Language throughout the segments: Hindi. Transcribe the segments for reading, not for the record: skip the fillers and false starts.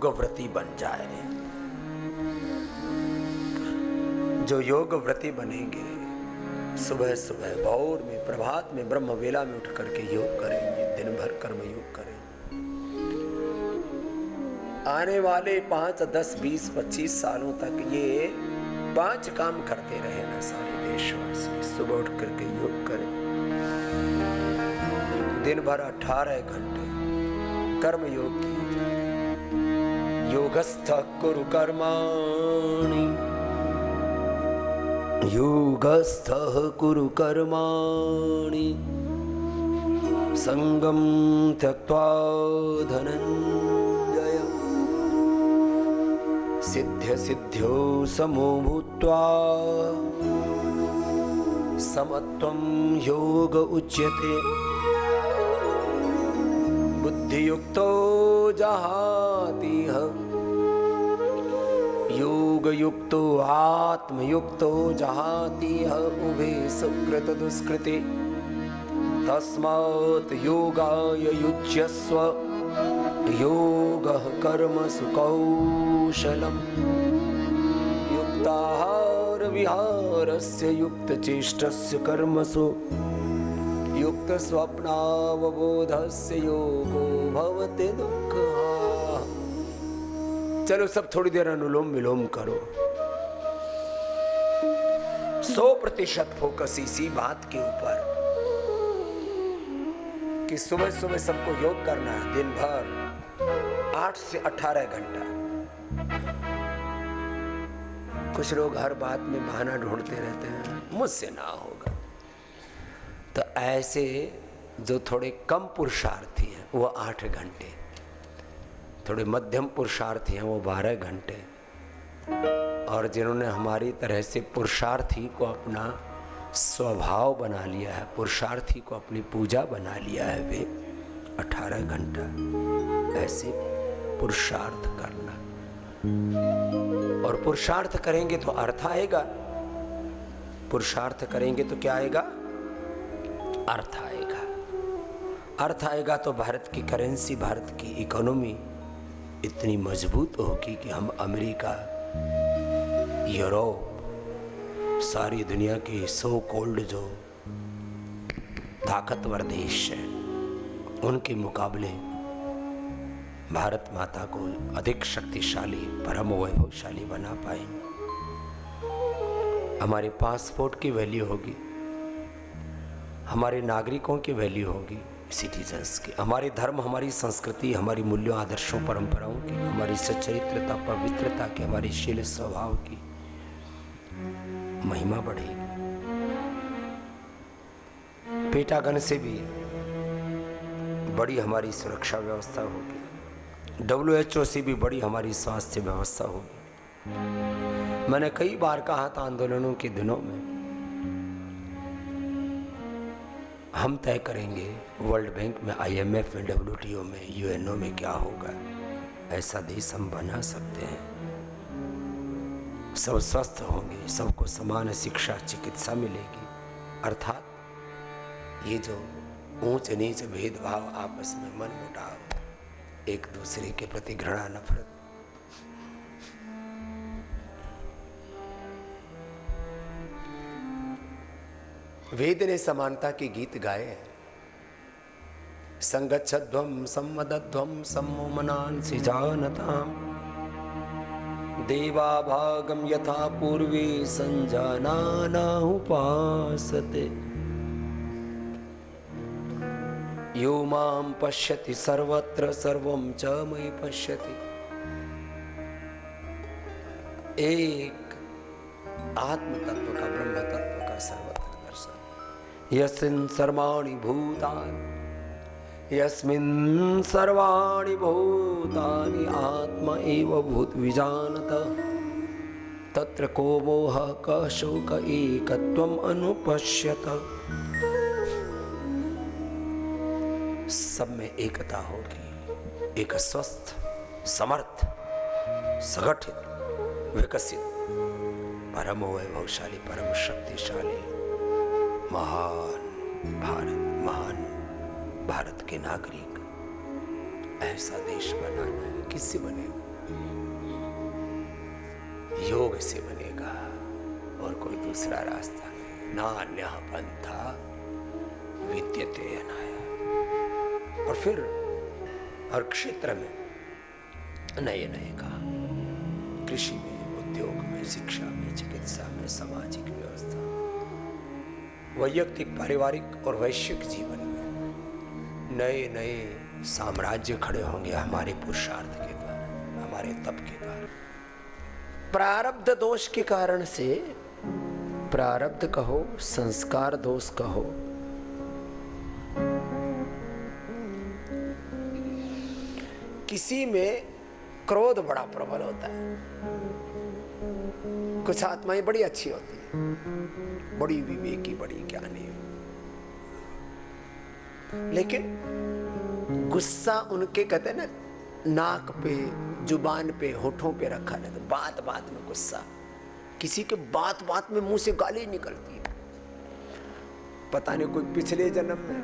योग व्रती बन जाए। जो योग व्रती बनेंगे सुबह सुबह भोर में प्रभात में ब्रह्म वेला में उठ करके योग करेंगे, दिन भर कर्म योग करेंगे। आने वाले 5, 10, 20, 25 सालों तक ये 5 काम करते रहे ना सारे देशवासी। सुबह उठ करके योग करें, दिन भर 18 घंटे कर्म योग किए जाए। योगस्थ कुरु कर्माणि, योगस्थः कुरु कर्माणि, संगम त्यक्त्वा धनंजय, सिद्ध्य सिद्ध्यो समो भूत्वा, समत्वं योग उच्यते। बुद्धियुक्तो जहातिह, योगयुक्तो आत्मयुक्तो जहातिह, उभे सुकृत दुष्कृते। तस्मात् योगाय युज्यस्व, योगः कर्मसु कौशलम्। युक्ताहार विहारस्य युक्तचेष्टस्य कर्मसु, युक्तस्वप्नावबोधस्य योगो भवति दुःखः। चलो सब थोड़ी देर अनुलोम विलोम करो। 100% फोकस इसी बात के ऊपर कि सुबह सुबह सबको योग करना है, दिन भर 8 से 18 घंटा। कुछ लोग हर बात में बहाना ढूंढते रहते हैं, मुझसे ना होगा। तो ऐसे जो थोड़े कम पुरुषार्थी हैं वो 8 घंटे, थोड़े मध्यम पुरुषार्थी हैं वो 12 घंटे, और जिन्होंने हमारी तरह से पुरुषार्थी को अपना स्वभाव बना लिया है, पुरुषार्थी को अपनी पूजा बना लिया है, वे 18 घंटा ऐसे पुरुषार्थ करना। और पुरुषार्थ करेंगे तो अर्थ आएगा, पुरुषार्थ करेंगे तो क्या आएगा? अर्थ आएगा। अर्थ आएगा तो भारत की करेंसी, भारत की इकोनॉमी इतनी मजबूत होगी कि हम अमेरिका, यूरोप, सारी दुनिया के सो कॉल्ड जो ताकतवर देश हैं उनके मुकाबले भारत माता को अधिक शक्तिशाली, परम वैभवशाली बना पाएंगे। हमारे पासपोर्ट की वैल्यू होगी, हमारे नागरिकों की वैल्यू होगी, सिटीजन्स की। हमारे धर्म, हमारी संस्कृति, हमारी मूल्यों, आदर्शों, परंपराओं की, हमारी सच्चरित्रता, पवित्रता की, हमारी शील स्वभाव की महिमा बढ़ेगी। पेटागन से भी बड़ी हमारी सुरक्षा व्यवस्था होगी, WHO से भी बड़ी हमारी स्वास्थ्य व्यवस्था होगी। मैंने कई बार कहा था आंदोलनों के दिनों में, हम तय करेंगे वर्ल्ड बैंक में, IMF में, WTO में, UNO में क्या होगा। ऐसा देश हम बना सकते हैं। सब स्वस्थ होंगे, सबको समान शिक्षा चिकित्सा मिलेगी। अर्थात ये जो ऊंच नीच भेदभाव, आपस में मनमुटाव, एक दूसरे के प्रति घृणा, नफरत, वेद ने समानता के गीत गाए हैं। संगच्छध्वं सम्मदध्वं सम्मोमनांसि जानताम्, देवाभागं यथा पूर्वे संजानाना उपासते। यो मां पश्यति सर्वत्र सर्वं च मयि पश्यति। एक आत्म तत्व का, ब्रह्म तत्व का सर्वत्र दर्शन। यस्मिन् सर्वाणि भूतानि, यस्मिन् सर्वाणि भूतानि आत्मा एव भूत विजानतः, तत्र को मोह क शोक एकत्वम् अनुपश्यत। सब में एकता होगी, एक स्वस्थ, समर्थ, संगठित, विकसित, परम वैभवशाली, परम शक्तिशाली, महान भारत के नागरिक, ऐसा देश बनाना है। किससे बनेगा? योग से बनेगा और कोई दूसरा रास्ता नहीं। नान्यः पंथा विद्यते अनाया। और फिर हर क्षेत्र में नए नए काम, कृषि में, उद्योग में, शिक्षा में, चिकित्सा में, सामाजिक व्यवस्था, वैयक्तिक, पारिवारिक और वैश्विक जीवन में नए नए साम्राज्य खड़े होंगे हमारे पुरुषार्थ के द्वारा, हमारे तप के द्वारा। प्रारब्ध दोष के कारण से, प्रारब्ध कहो, संस्कार दोष कहो, किसी में क्रोध बड़ा प्रबल होता है। कुछ आत्माएं बड़ी अच्छी होती है, बड़ी विवेकी, बड़ी ज्ञानी, लेकिन गुस्सा उनके कहते हैं ना, नाक पे, जुबान पे, होठों पे रखा रहता है। बात बात में गुस्सा, किसी के बात बात में मुंह से गाली निकलती है। पता नहीं कोई पिछले जन्म में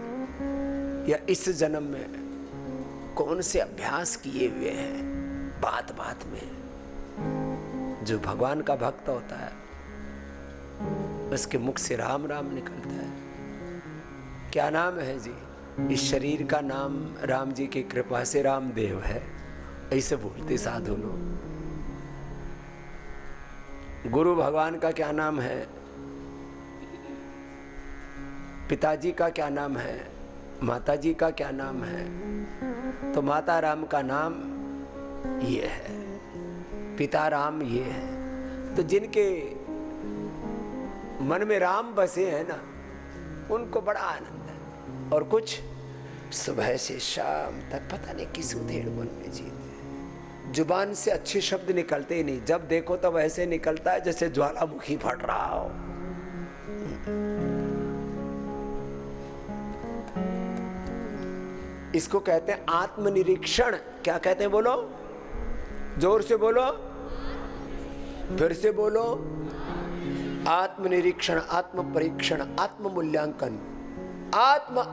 या इस जन्म में कौन से अभ्यास किए हुए हैं। बात बात में जो भगवान का भक्त होता है उसके मुख से राम राम निकलता है। क्या नाम है जी? इस शरीर का नाम राम जी की कृपा से रामदेव है, ऐसे बोलते साधु लोग। गुरु भगवान का क्या नाम है? पिताजी का क्या नाम है? माताजी का क्या नाम है? तो माता राम का नाम ये है, पिता राम ये है। तो जिनके मन में राम बसे हैं ना, उनको बड़ा आनंद है। और कुछ सुबह से शाम तक पता नहीं किस उधेड़ मन में जीते, जुबान से अच्छे शब्द निकलते ही नहीं। जब देखो तब ऐसे निकलता है जैसे ज्वालामुखी फट रहा हो। इसको कहते हैं आत्मनिरीक्षण। क्या कहते हैं? बोलो, जोर से बोलो, फिर से बोलो। आत्मनिरीक्षण, आत्म परीक्षण, आत्म मूल्यांकन, आत्म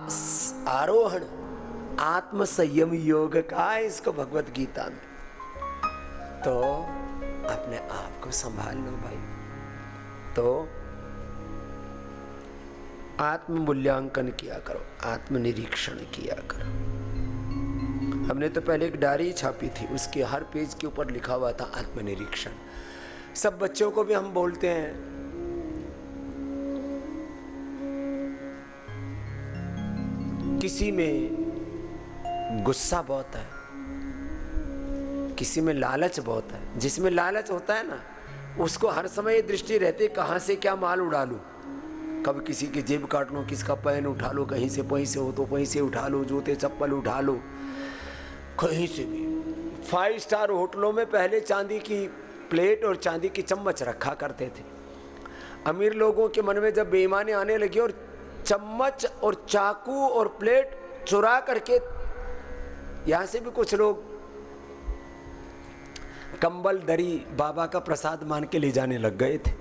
आरोहण, आत्म संयम योग का इसको भगवत गीता में। तो अपने आप को संभाल लो भाई। तो आत्म मूल्यांकन किया करो, आत्मनिरीक्षण किया करो। हमने तो पहले एक डायरी छापी थी, उसके हर पेज के ऊपर लिखा हुआ था आत्मनिरीक्षण। सब बच्चों को भी हम बोलते हैं, किसी में गुस्सा बहुत है, किसी में लालच बहुत है। जिसमें लालच होता है ना, उसको हर समय दृष्टि रहती कहां से क्या माल उड़ा लूं। कब किसी की जेब काट लो, किसका पैन उठा लो, कहीं से पैसे हो तो पैसे उठा लो, जूते चप्पल उठा लो, कहीं से भी। 5 स्टार होटलों में पहले चांदी की प्लेट और चांदी की चम्मच रखा करते थे। अमीर लोगों के मन में जब बेईमानी आने लगी और चम्मच और चाकू और प्लेट चुरा करके, यहां से भी कुछ लोग कंबल दरी बाबा का प्रसाद मान के ले जाने लग गए थे।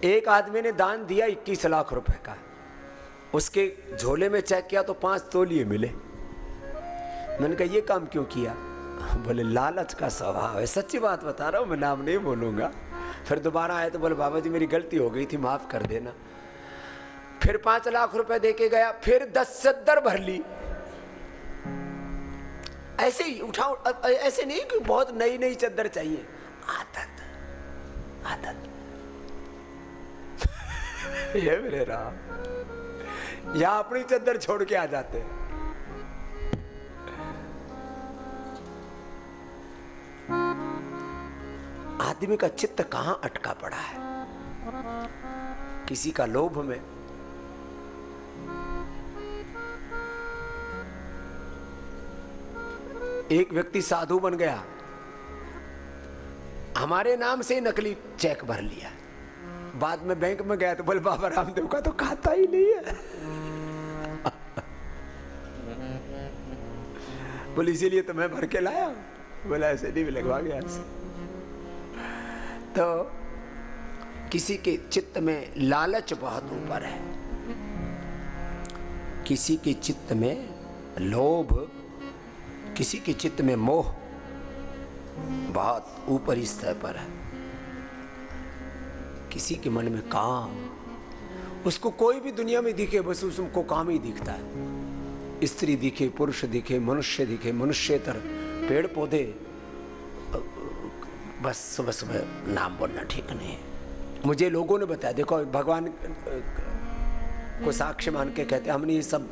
एक आदमी ने दान दिया 21 लाख रुपए का, उसके झोले में चेक किया तो 5 तौलिए मिले। मैंने कहा ये काम क्यों किया? बोले लालच का स्वभाव है। सच्ची बात बता रहा हूं, मैं नाम नहीं बोलूंगा। फिर दोबारा आए तो बोले बाबा जी मेरी गलती हो गई थी, माफ कर देना। फिर 5 लाख रुपए देके गया, फिर 10 चद्दर भर ली। ऐसे ही उठाओ, ऐसे नहीं कि बहुत नई नई चद्दर चाहिए, आदत आदत। ये मेरे राम, या अपनी चद्दर छोड़ के आ जाते हैं। आदमी का चित्त कहां अटका पड़ा है? किसी का लोभ में, एक व्यक्ति साधु बन गया, हमारे नाम से नकली चेक भर लिया। बाद में बैंक में गया तो बोले बाबा रामदेव का तो खाता ही नहीं है। बोले इसीलिए तो मैं भर के लाया। बोला ऐसे नहीं लगवा गया ऐसे। तो किसी के चित्त में लालच बहुत ऊपर है, किसी के चित्त में लोभ, किसी के चित्त में मोह, बहुत ऊपरी स्तर पर है। किसी के मन में काम, उसको कोई भी दुनिया में दिखे बस उसको काम ही दिखता है। स्त्री दिखे, पुरुष दिखे, मनुष्य दिखे, मनुष्यतर, पेड़ पौधे, बस सुबह सुबह नाम बोलना ठीक नहीं है। मुझे लोगों ने बताया, देखो भगवान को साक्ष्य मान के कहते हमने ये सब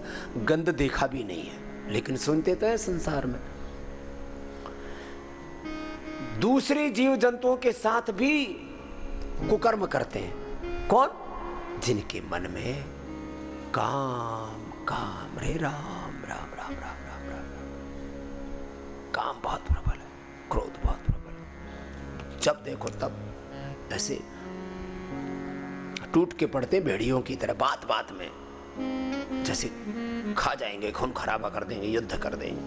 गंद देखा भी नहीं है, लेकिन सुनते तो है संसार में। दूसरे जीव जंतुओं के साथ भी कुकर्म करते हैं। कौन? जिनके मन में काम काम, रे राम राम राम राम राम राम, काम बहुत प्रबल है, क्रोध बहुत प्रबल है। जब देखो तब ऐसे टूट के पड़ते भेड़ियों की तरह, बात बात में जैसे खा जाएंगे, खून खराबा कर देंगे, युद्ध कर देंगे।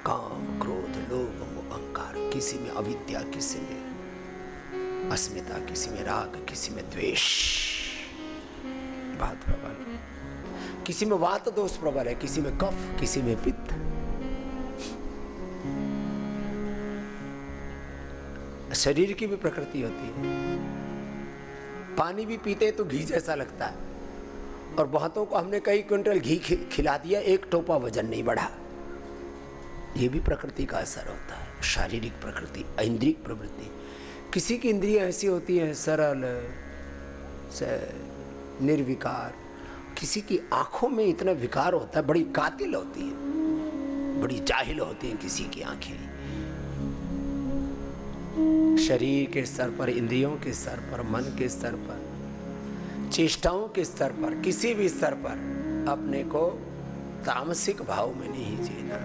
काम, क्रोध, लोभ, मोह, अहंकार, किसी में अविद्या, किसी में अस्मिता, किसी में राग, किसी में द्वेष बहुत प्रबल है। किसी में वात दोष प्रबल है, किसी में कफ, किसी में पित्त। शरीर की भी प्रकृति होती है। पानी भी पीते तो घी जैसा लगता है, और बहुतों को हमने कई क्विंटल घी खिला दिया, एक टोपा वजन नहीं बढ़ा। ये भी प्रकृति का असर होता है, शारीरिक प्रकृति, इंद्रियक प्रवृत्ति। किसी की इंद्रियां ऐसी होती है सरल निर्विकार, किसी की आंखों में इतना विकार होता है, बड़ी कातिल होती है, बड़ी जाहिल होती हैं किसी की आंखें। शरीर के स्तर पर, इंद्रियों के स्तर पर, मन के स्तर पर, चेष्टाओं के स्तर पर, किसी भी स्तर पर अपने को तामसिक भाव में नहीं जीना,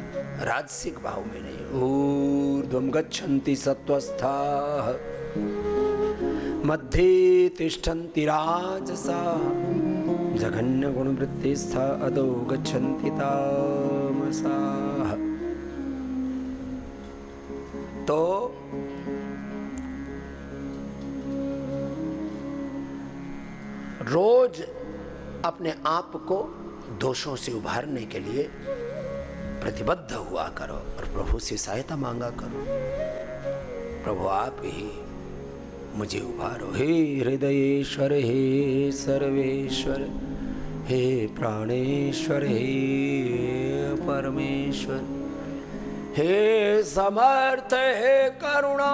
राजसिक भाव में नहीं। ऊर्ध्वं गच्छन्ति सत्वस्थाः मध्ये तिष्ठन्ति राजसाः जघन्य गुणवृत्तिस्था अधो गच्छन्ति तामसाः। तो रोज अपने आप को दोषों से उभारने के लिए प्रतिबद्ध हुआ करो और प्रभु से सहायता मांगा करो। प्रभु आप ही मुझे उभारो। हे हृदयेश्वर, हे सर्वेश्वर, हे प्राणेश्वर, हे परमेश्वर, हे समर्थ, हे करुणा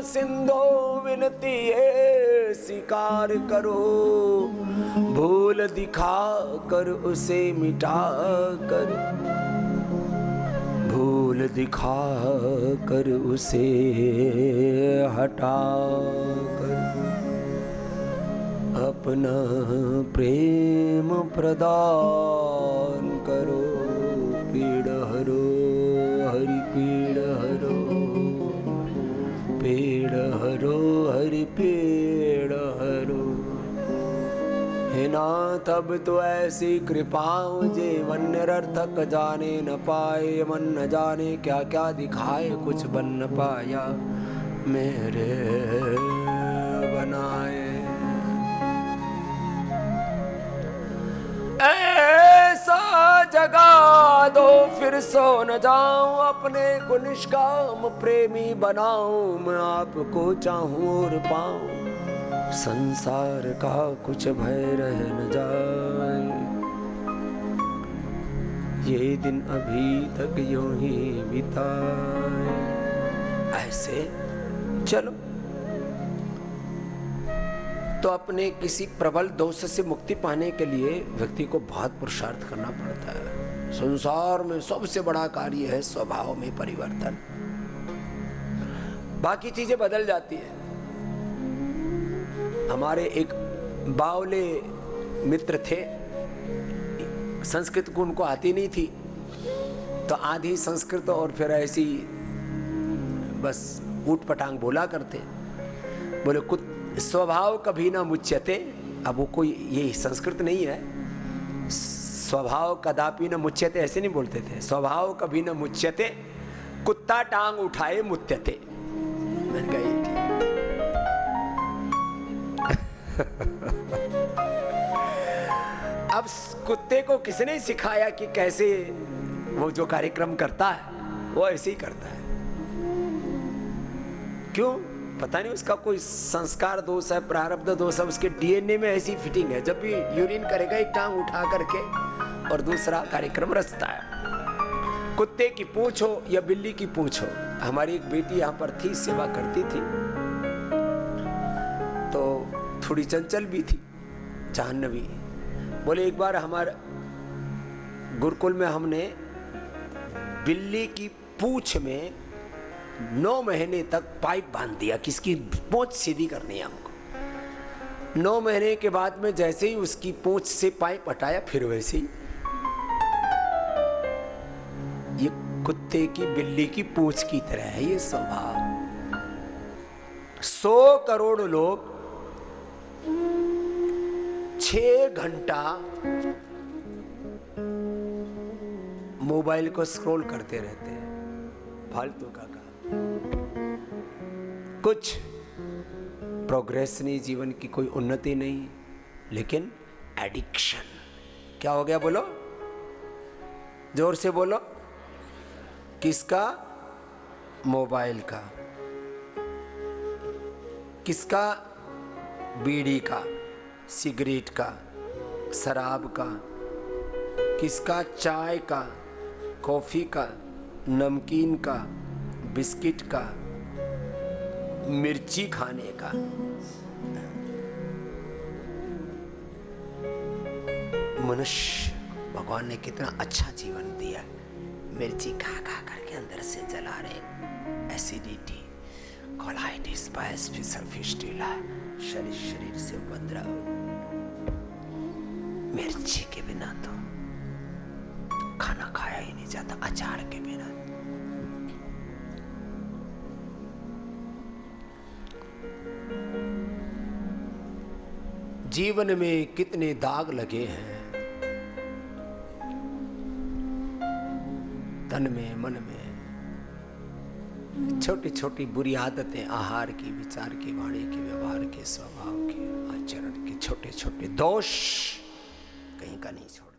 सिंधु, विनती है स्वीकार करो। भूल दिखा कर उसे मिटा कर, भूल दिखा कर उसे हटा कर, अपना प्रेम प्रदान करो। पीड़ हरो हरि पीड़ हरो, पीड़ हरो हरि पीड़ हरो। हे नाथ अब तो ऐसी कृपाओं जीवन निरर्थक जाने न पाए, मन न जाने क्या क्या दिखाए, कुछ बन न पाया मेरे बनाए। ऐसा जगा दो फिर सो न जाऊं, अपने को निष्काम प्रेमी बनाऊं, मैं आपको चाहूं और पाऊं, संसार का कुछ भय रह न जाए। ये दिन अभी तक यूं ही बिताए। ऐसे चलो। तो अपने किसी प्रबल दोष से मुक्ति पाने के लिए व्यक्ति को बहुत पुरुषार्थ करना पड़ता है। संसार में सबसे बड़ा कार्य है स्वभाव में परिवर्तन। बाकी चीजें बदल जाती है। हमारे एक बावले मित्र थे, संस्कृत को उनको आती नहीं थी, तो आधी संस्कृत और फिर ऐसी बस ऊट पटांग बोला करते। बोले कुछ स्वभाव कभी ना मुच्यते। अब वो कोई ये संस्कृत नहीं है, स्वभाव कदापि न मुच्यते ऐसे नहीं बोलते थे। स्वभाव कभी न मुच्यते, कुत्ता टांग उठाए मुत्यते। मैंने कहा ये ठीक। अब कुत्ते को किसने सिखाया कि कैसे वो जो कार्यक्रम करता है, वो ऐसे ही करता है। क्यों? पता नहीं, उसका कोई संस्कार दोष है, प्रारब्ध दोष है, उसके डीएनए में ऐसी फिटिंग है। जब भी यूरिन करेगा एक टांग उठा करके और दूसरा कार्यक्रम रचता है। कुत्ते की पूंछ हो या बिल्ली की पूंछ हो। हमारी एक बेटी यहाँ पर थी, सेवा करती थी, तो थोड़ी चंचल भी थी, जाह्नवी। बोले एक बार हमारे गुरुकुल में हमने बिल्ली की पूंछ में 9 महीने तक पाइप बांध दिया, किसकी पूंछ सीधी करनी है हमको। 9 महीने के बाद में जैसे ही उसकी पूंछ से पाइप हटाया, फिर वैसे ही ये कुत्ते की बिल्ली की पूंछ की तरह है ये स्वभाव। 100 करोड़ लोग 6 घंटा मोबाइल को स्क्रॉल करते रहते हैं, फालतू का काम। कुछ प्रोग्रेस नहीं, जीवन की कोई उन्नति नहीं, लेकिन एडिक्शन। क्या हो गया? बोलो, जोर से बोलो। किसका? मोबाइल का। किसका? बीड़ी का, सिगरेट का, शराब का। किसका? चाय का, कॉफी का, नमकीन का, बिस्किट का, मिर्ची खाने का। मनुष्य भगवान ने कितना अच्छा जीवन दिया। मिर्ची खा खा करके अंदर से जला रहे, एसिडिटी, कोलाइटिस, पायस, फिसल, फिस्टुला, शरीर से उपद्रव। मिर्ची के बिना तो खाना खाया ही नहीं जाता, अचार के बिना। जीवन में कितने दाग लगे हैं, तन में, मन में। छोटी छोटी बुरी आदतें, आहार की, विचार की, वाणी की, व्यवहार के, स्वभाव के, आचरण के छोटे छोटे दोष कहीं का नहीं छोड़।